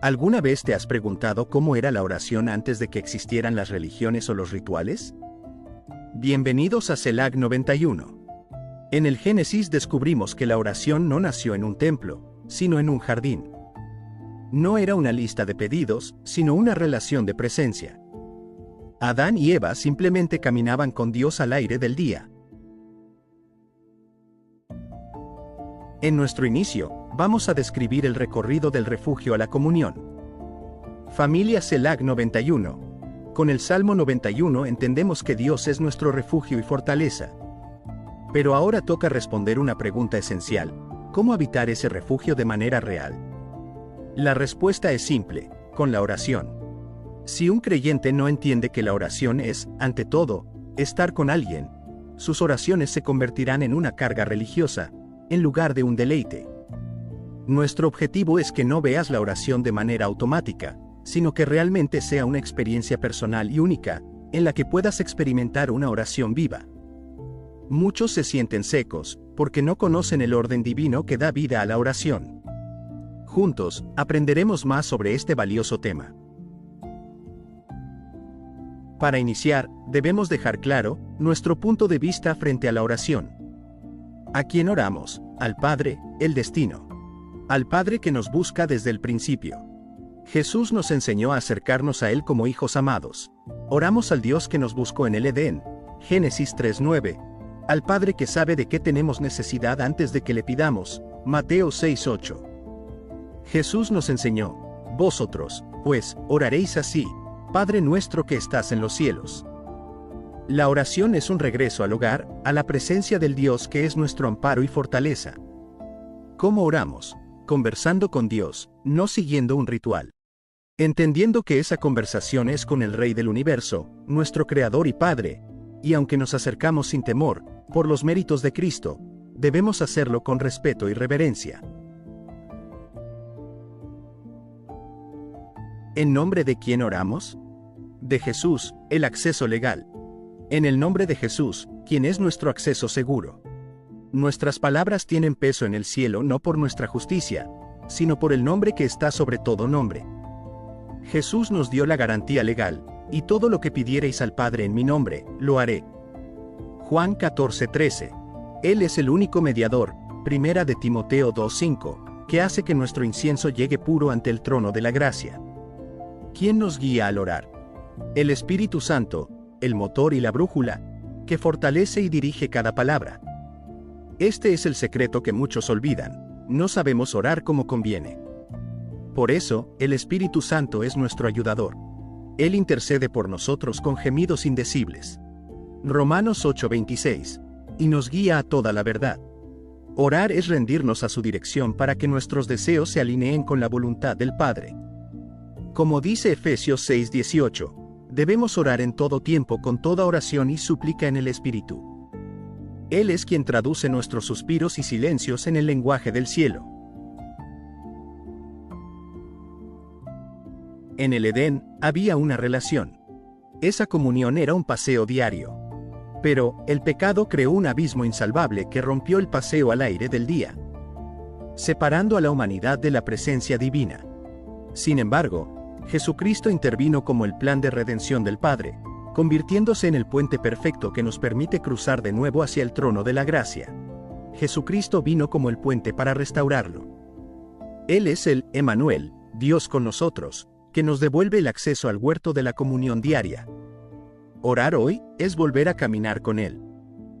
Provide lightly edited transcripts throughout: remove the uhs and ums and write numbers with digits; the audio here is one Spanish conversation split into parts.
¿Alguna vez te has preguntado cómo era la oración antes de que existieran las religiones o los rituales? Bienvenidos a CELAC 91. En el Génesis descubrimos que la oración no nació en un templo, sino en un jardín. No era una lista de pedidos, sino una relación de presencia. Adán y Eva simplemente caminaban con Dios al aire del día. En nuestro inicio, vamos a describir el recorrido del refugio a la comunión. Familia CELAC 91. Con el Salmo 91 entendemos que Dios es nuestro refugio y fortaleza. Pero ahora toca responder una pregunta esencial: ¿cómo habitar ese refugio de manera real? La respuesta es simple: con la oración. Si un creyente no entiende que la oración es, ante todo, estar con alguien, sus oraciones se convertirán en una carga religiosa, en lugar de un deleite. Nuestro objetivo es que no veas la oración de manera automática, sino que realmente sea una experiencia personal y única, en la que puedas experimentar una oración viva. Muchos se sienten secos, porque no conocen el orden divino que da vida a la oración. Juntos, aprenderemos más sobre este valioso tema. Para iniciar, debemos dejar claro nuestro punto de vista frente a la oración. ¿A quién oramos? Al Padre, el destino. Al Padre que nos busca desde el principio. Jesús nos enseñó a acercarnos a Él como hijos amados. Oramos al Dios que nos buscó en el Edén, Génesis 3:9. Al Padre que sabe de qué tenemos necesidad antes de que le pidamos, Mateo 6:8. Jesús nos enseñó: vosotros, pues, oraréis así: Padre nuestro que estás en los cielos. La oración es un regreso al hogar, a la presencia del Dios que es nuestro amparo y fortaleza. ¿Cómo oramos? Conversando con Dios, no siguiendo un ritual. Entendiendo que esa conversación es con el Rey del Universo, nuestro Creador y Padre, y aunque nos acercamos sin temor, por los méritos de Cristo, debemos hacerlo con respeto y reverencia. ¿En nombre de quién oramos? De Jesús, el acceso legal. En el nombre de Jesús, quien es nuestro acceso seguro. Nuestras palabras tienen peso en el cielo no por nuestra justicia, sino por el nombre que está sobre todo nombre. Jesús nos dio la garantía legal: y todo lo que pidiereis al Padre en mi nombre, lo haré. Juan 14:13. Él es el único mediador, primera de Timoteo 2:5, que hace que nuestro incienso llegue puro ante el trono de la gracia. ¿Quién nos guía al orar? El Espíritu Santo, el motor y la brújula, que fortalece y dirige cada palabra. Este es el secreto que muchos olvidan: no sabemos orar como conviene. Por eso, el Espíritu Santo es nuestro ayudador. Él intercede por nosotros con gemidos indecibles. Romanos 8:26. Y nos guía a toda la verdad. Orar es rendirnos a su dirección para que nuestros deseos se alineen con la voluntad del Padre. Como dice Efesios 6:18, debemos orar en todo tiempo con toda oración y súplica en el Espíritu. Él es quien traduce nuestros suspiros y silencios en el lenguaje del cielo. En el Edén, había una relación. Esa comunión era un paseo diario. Pero, el pecado creó un abismo insalvable que rompió el paseo al aire del día, separando a la humanidad de la presencia divina. Sin embargo, Jesucristo intervino como el plan de redención del Padre, convirtiéndose en el puente perfecto que nos permite cruzar de nuevo hacia el trono de la gracia. Jesucristo vino como el puente para restaurarlo. Él es el Emmanuel, Dios con nosotros, que nos devuelve el acceso al huerto de la comunión diaria. Orar hoy es volver a caminar con Él.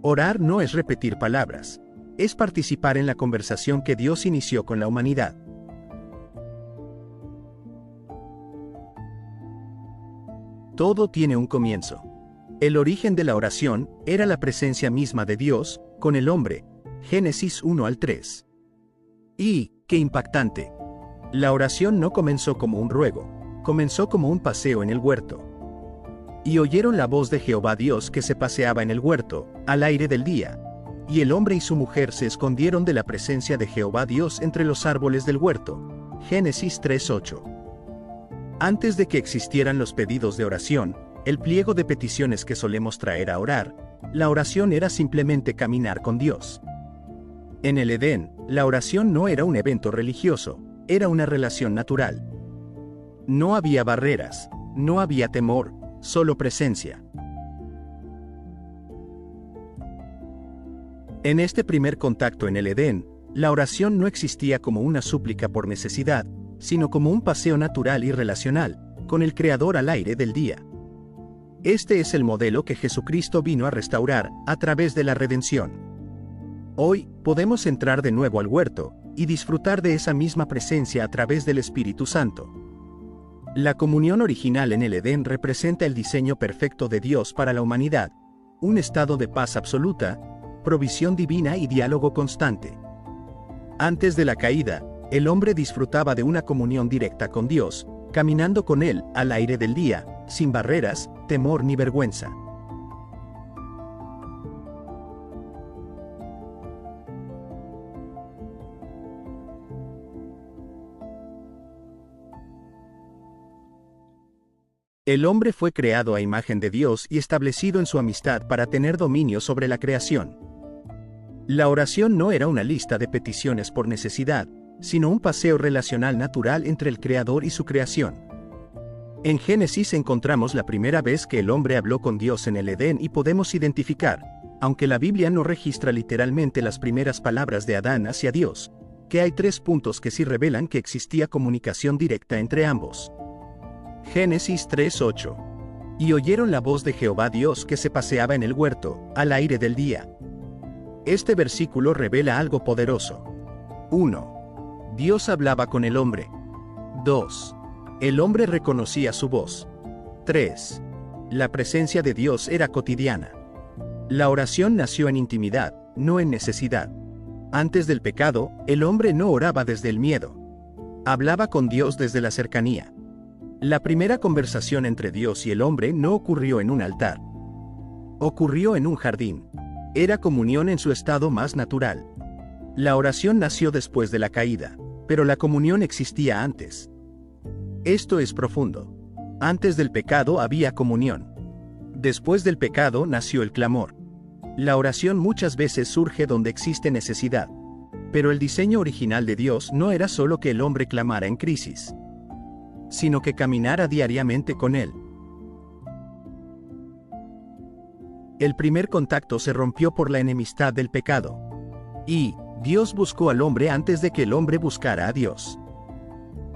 Orar no es repetir palabras, es participar en la conversación que Dios inició con la humanidad. Todo tiene un comienzo. El origen de la oración era la presencia misma de Dios con el hombre, Génesis 1-3. Y, qué impactante. La oración no comenzó como un ruego, comenzó como un paseo en el huerto. Y oyeron la voz de Jehová Dios que se paseaba en el huerto, al aire del día. Y el hombre y su mujer se escondieron de la presencia de Jehová Dios entre los árboles del huerto. Génesis 3:8. Antes de que existieran los pedidos de oración, el pliego de peticiones que solemos traer a orar, la oración era simplemente caminar con Dios. En el Edén, la oración no era un evento religioso, era una relación natural. No había barreras, no había temor, solo presencia. En este primer contacto en el Edén, la oración no existía como una súplica por necesidad, sino como un paseo natural y relacional, con el Creador al aire del día. Este es el modelo que Jesucristo vino a restaurar a través de la redención. Hoy, podemos entrar de nuevo al huerto y disfrutar de esa misma presencia a través del Espíritu Santo. La comunión original en el Edén representa el diseño perfecto de Dios para la humanidad, un estado de paz absoluta, provisión divina y diálogo constante. Antes de la caída, el hombre disfrutaba de una comunión directa con Dios, caminando con Él al aire del día, sin barreras, temor ni vergüenza. El hombre fue creado a imagen de Dios y establecido en su amistad para tener dominio sobre la creación. La oración no era una lista de peticiones por necesidad, sino un paseo relacional natural entre el Creador y su creación. En Génesis encontramos la primera vez que el hombre habló con Dios en el Edén y podemos identificar, aunque la Biblia no registra literalmente las primeras palabras de Adán hacia Dios, que hay 3 puntos que sí revelan que existía comunicación directa entre ambos. Génesis 3:8. Y oyeron la voz de Jehová Dios que se paseaba en el huerto, al aire del día. Este versículo revela algo poderoso. 1. Dios hablaba con el hombre. 2. El hombre reconocía su voz. 3. La presencia de Dios era cotidiana. La oración nació en intimidad, no en necesidad. Antes del pecado, el hombre no oraba desde el miedo. Hablaba con Dios desde la cercanía. La primera conversación entre Dios y el hombre no ocurrió en un altar. Ocurrió en un jardín. Era comunión en su estado más natural. La oración nació después de la caída, pero la comunión existía antes. Esto es profundo. Antes del pecado había comunión. Después del pecado nació el clamor. La oración muchas veces surge donde existe necesidad. Pero el diseño original de Dios no era solo que el hombre clamara en crisis, sino que caminara diariamente con Él. El primer contacto se rompió por la enemistad del pecado. Y Dios buscó al hombre antes de que el hombre buscara a Dios.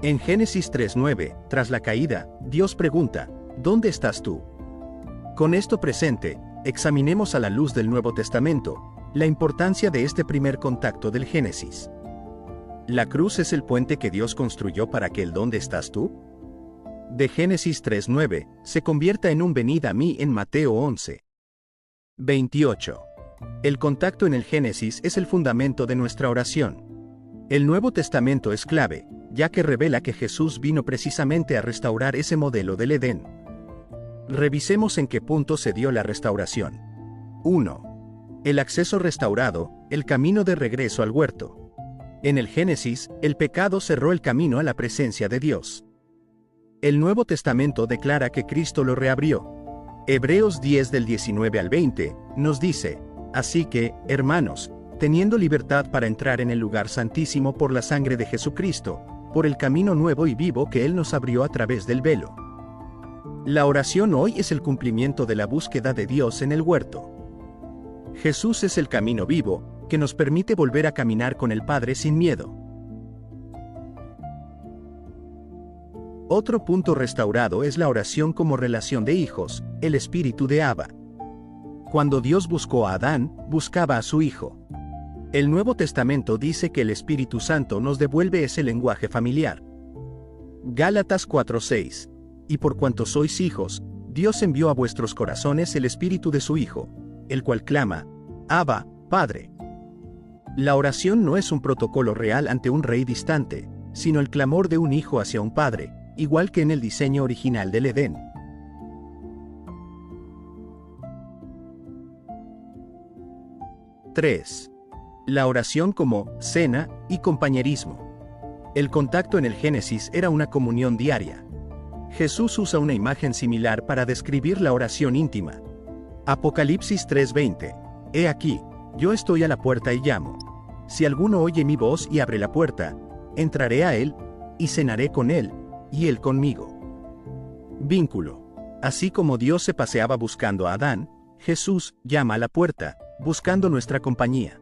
En Génesis 3:9, tras la caída, Dios pregunta, ¿dónde estás tú? Con esto presente, examinemos a la luz del Nuevo Testamento, la importancia de este primer contacto del Génesis. ¿La cruz es el puente que Dios construyó para que el ¿dónde estás tú? De Génesis 3:9, se convierta en un venid a mí en Mateo 11:28. El contacto en el Génesis es el fundamento de nuestra oración. El Nuevo Testamento es clave, ya que revela que Jesús vino precisamente a restaurar ese modelo del Edén. Revisemos en qué punto se dio la restauración. 1. El acceso restaurado, el camino de regreso al huerto. En el Génesis, el pecado cerró el camino a la presencia de Dios. El Nuevo Testamento declara que Cristo lo reabrió. Hebreos 10 del 19 al 20, nos dice, así que, hermanos, teniendo libertad para entrar en el lugar santísimo por la sangre de Jesucristo, por el camino nuevo y vivo que Él nos abrió a través del velo. La oración hoy es el cumplimiento de la búsqueda de Dios en el huerto. Jesús es el camino vivo, que nos permite volver a caminar con el Padre sin miedo. Otro punto restaurado es la oración como relación de hijos, el espíritu de Abba. Cuando Dios buscó a Adán, buscaba a su hijo. El Nuevo Testamento dice que el Espíritu Santo nos devuelve ese lenguaje familiar. Gálatas 4:6. Y por cuanto sois hijos, Dios envió a vuestros corazones el Espíritu de su Hijo, el cual clama, Abba, Padre. La oración no es un protocolo real ante un rey distante, sino el clamor de un hijo hacia un padre, igual que en el diseño original del Edén. (3) La oración como cena y compañerismo. El contacto en el Génesis era una comunión diaria. Jesús usa una imagen similar para describir la oración íntima. Apocalipsis 3:20. He aquí, yo estoy a la puerta y llamo. Si alguno oye mi voz y abre la puerta, entraré a él, y cenaré con él, y Él conmigo. Vínculo. Así como Dios se paseaba buscando a Adán, Jesús llama a la puerta, buscando nuestra compañía.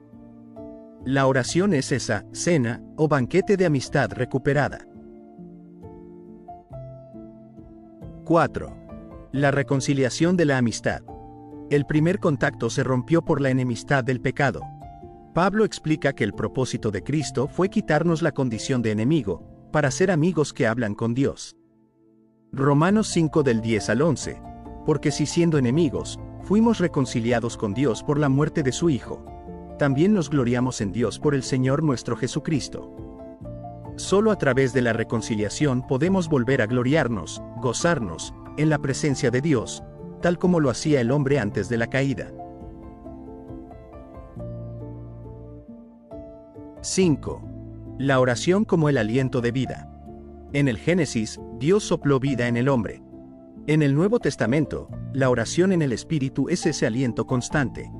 La oración es esa cena o banquete de amistad recuperada. 4. La reconciliación de la amistad. El primer contacto se rompió por la enemistad del pecado. Pablo explica que el propósito de Cristo fue quitarnos la condición de enemigo, para ser amigos que hablan con Dios. Romanos 5 del 10 al 11. Porque si siendo enemigos, fuimos reconciliados con Dios por la muerte de su Hijo, también nos gloriamos en Dios por el Señor nuestro Jesucristo. Solo a través de la reconciliación podemos volver a gloriarnos, gozarnos, en la presencia de Dios, tal como lo hacía el hombre antes de la caída. 5. La oración como el aliento de vida. En el Génesis, Dios sopló vida en el hombre. En el Nuevo Testamento, la oración en el Espíritu es ese aliento constante.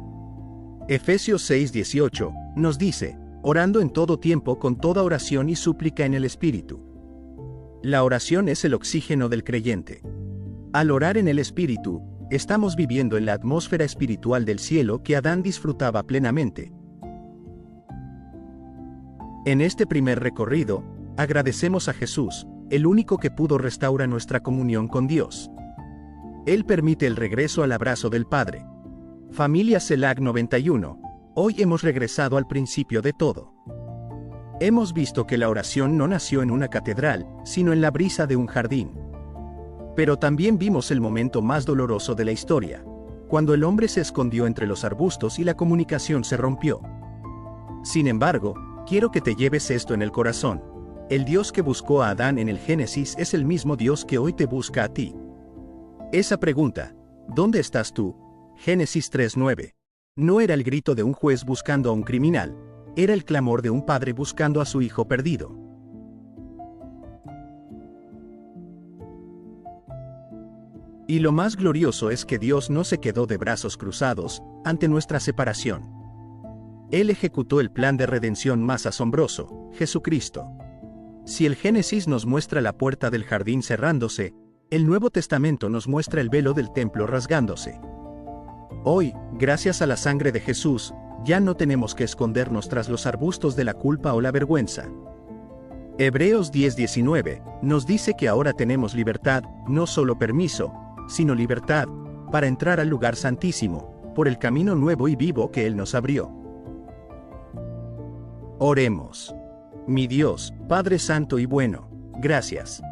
Efesios 6:18 nos dice, orando en todo tiempo con toda oración y súplica en el Espíritu. La oración es el oxígeno del creyente. Al orar en el Espíritu, estamos viviendo en la atmósfera espiritual del cielo que Adán disfrutaba plenamente. En este primer recorrido, agradecemos a Jesús, el único que pudo restaurar nuestra comunión con Dios. Él permite el regreso al abrazo del Padre. Familia CELAC 91. Hoy hemos regresado al principio de todo. Hemos visto que la oración no nació en una catedral, sino en la brisa de un jardín. Pero también vimos el momento más doloroso de la historia, cuando el hombre se escondió entre los arbustos y la comunicación se rompió. Sin embargo, quiero que te lleves esto en el corazón. El Dios que buscó a Adán en el Génesis es el mismo Dios que hoy te busca a ti. Esa pregunta, ¿dónde estás tú? Génesis 3:9. No era el grito de un juez buscando a un criminal, era el clamor de un padre buscando a su hijo perdido. Y lo más glorioso es que Dios no se quedó de brazos cruzados ante nuestra separación. Él ejecutó el plan de redención más asombroso, Jesucristo. Si el Génesis nos muestra la puerta del jardín cerrándose, el Nuevo Testamento nos muestra el velo del templo rasgándose. Hoy, gracias a la sangre de Jesús, ya no tenemos que escondernos tras los arbustos de la culpa o la vergüenza. Hebreos 10:19 nos dice que ahora tenemos libertad, no solo permiso, sino libertad, para entrar al lugar santísimo, por el camino nuevo y vivo que Él nos abrió. Oremos. Mi Dios, Padre Santo y bueno, gracias.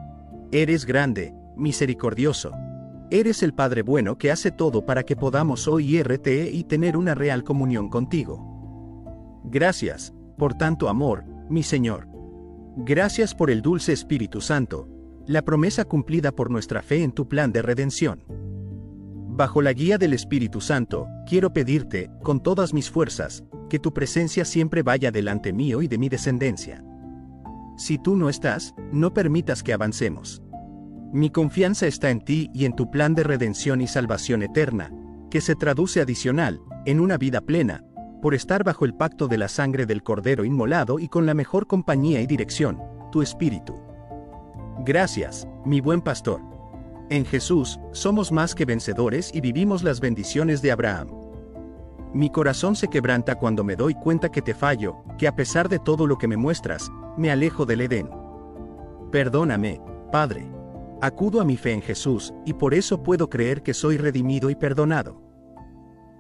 Eres grande, misericordioso. Eres el Padre bueno que hace todo para que podamos hoy irte y tener una real comunión contigo. Gracias, por tanto amor, mi Señor. Gracias por el dulce Espíritu Santo, la promesa cumplida por nuestra fe en tu plan de redención. Bajo la guía del Espíritu Santo, quiero pedirte, con todas mis fuerzas, que tu presencia siempre vaya delante mío y de mi descendencia. Si tú no estás, no permitas que avancemos. Mi confianza está en ti y en tu plan de redención y salvación eterna, que se traduce adicional, en una vida plena, por estar bajo el pacto de la sangre del Cordero inmolado y con la mejor compañía y dirección, tu Espíritu. Gracias, mi buen pastor. En Jesús, somos más que vencedores y vivimos las bendiciones de Abraham. Mi corazón se quebranta cuando me doy cuenta que te fallo, que a pesar de todo lo que me muestras, me alejo del Edén. Perdóname, Padre. Acudo a mi fe en Jesús, y por eso puedo creer que soy redimido y perdonado.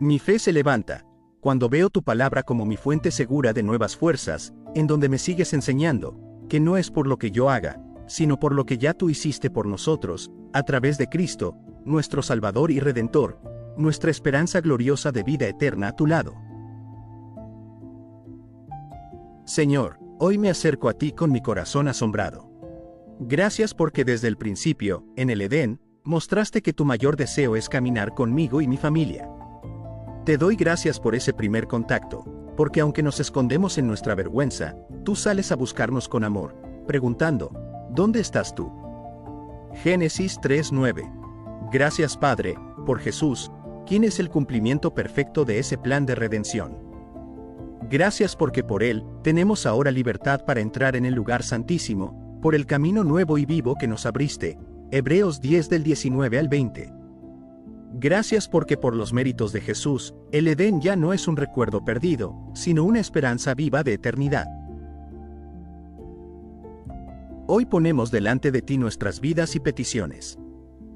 Mi fe se levanta, cuando veo tu palabra como mi fuente segura de nuevas fuerzas, en donde me sigues enseñando, que no es por lo que yo haga, sino por lo que ya tú hiciste por nosotros, a través de Cristo, nuestro Salvador y Redentor, nuestra esperanza gloriosa de vida eterna a tu lado. Señor, hoy me acerco a ti con mi corazón asombrado. Gracias porque desde el principio, en el Edén, mostraste que tu mayor deseo es caminar conmigo y mi familia. Te doy gracias por ese primer contacto, porque aunque nos escondemos en nuestra vergüenza, tú sales a buscarnos con amor, preguntando, ¿dónde estás tú? Génesis 3:9. Gracias Padre, por Jesús, quien es el cumplimiento perfecto de ese plan de redención. Gracias porque por Él, tenemos ahora libertad para entrar en el lugar santísimo, por el camino nuevo y vivo que nos abriste. Hebreos 10 del 19 al 20. Gracias porque por los méritos de Jesús, el Edén ya no es un recuerdo perdido, sino una esperanza viva de eternidad. Hoy ponemos delante de ti nuestras vidas y peticiones.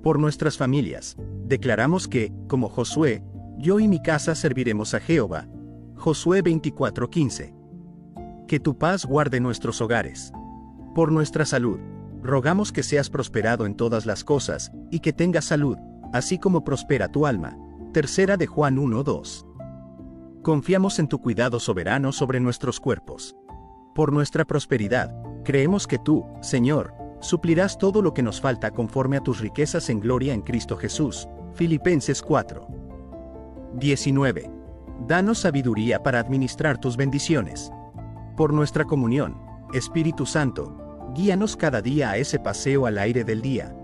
Por nuestras familias, declaramos que, como Josué, yo y mi casa serviremos a Jehová. Josué 24:15. Que tu paz guarde nuestros hogares. Por nuestra salud, rogamos que seas prosperado en todas las cosas, y que tengas salud, así como prospera tu alma. Tercera de Juan 1:2. Confiamos en tu cuidado soberano sobre nuestros cuerpos. Por nuestra prosperidad, creemos que tú, Señor, suplirás todo lo que nos falta conforme a tus riquezas en gloria en Cristo Jesús. Filipenses 4:19. Danos sabiduría para administrar tus bendiciones. Por nuestra comunión, Espíritu Santo, guíanos cada día a ese paseo al aire del día.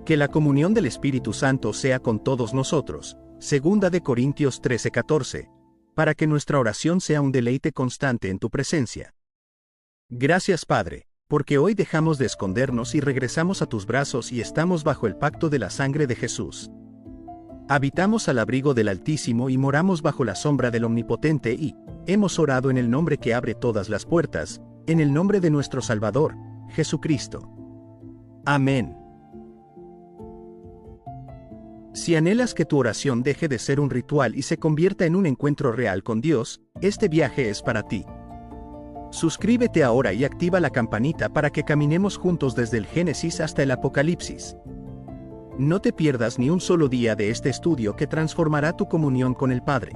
Que la comunión del Espíritu Santo sea con todos nosotros. Segunda de Corintios 13:14. Para que nuestra oración sea un deleite constante en tu presencia. Gracias, Padre, porque hoy dejamos de escondernos y regresamos a tus brazos y estamos bajo el pacto de la sangre de Jesús. Habitamos al abrigo del Altísimo y moramos bajo la sombra del Omnipotente y hemos orado en el nombre que abre todas las puertas, en el nombre de nuestro Salvador, Jesucristo. Amén. Si anhelas que tu oración deje de ser un ritual y se convierta en un encuentro real con Dios, este viaje es para ti. Suscríbete ahora y activa la campanita para que caminemos juntos desde el Génesis hasta el Apocalipsis. No te pierdas ni un solo día de este estudio que transformará tu comunión con el Padre.